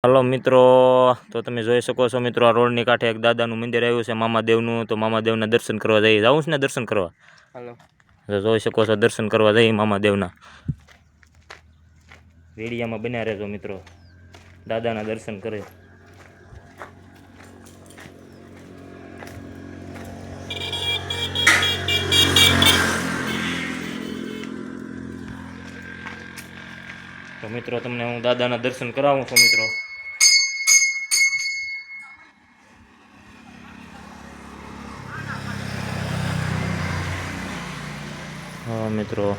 Hello મિત્રો, તો તમે જોઈ શકો છો મિત્રો, આ રોડની કાંઠે એક દાદાનું મંદિર આવ્યું છે મામાદેવનું. તો મામાદેવના દર્શન કરવા જઈએ. જાવું છે ને દર્શન કરવા? હાલો. તો જોઈ શકો છો દર્શન કરવા જઈએ મામાદેવના. વિડીયામાં બન્યા રહેજો મિત્રો, દાદાના દર્શન કરે. તો મિત્રો તમને હું દાદાના દર્શન કરાવું છું મિત્રો. હા મિત્રો,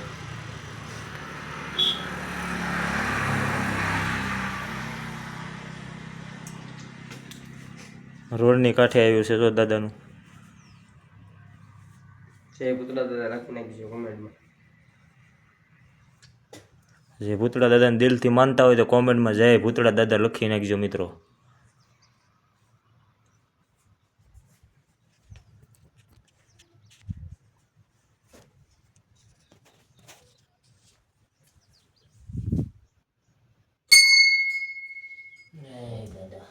રોડની કાંઠે આવ્યું છે જો દાદાનું. જય ભૂતળા દાદા રાખી નાખજો કોમેન્ટમાં. જે ભૂતળા દાદાને દિલથી માનતા હોય તો કોમેન્ટમાં જય ભૂતળા દાદા લખી નાખજો મિત્રો. દાદા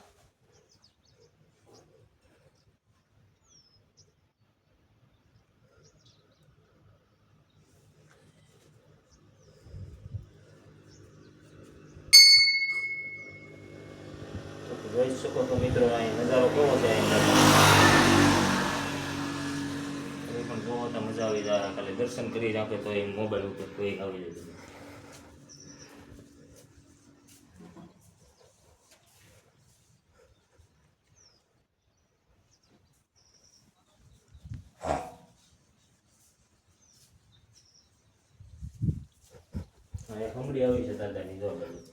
જોઈ શકો તો મિત્રો, અહીં નજારો કેવો છે. પણ જોવો તો મજા આવી જાય. ખાલી દર્શન કરી રાખે તો એ મોબાઈલ ઉપર તો એ આવી જાય. ખમડી આવી છે દાદાની જો બધું.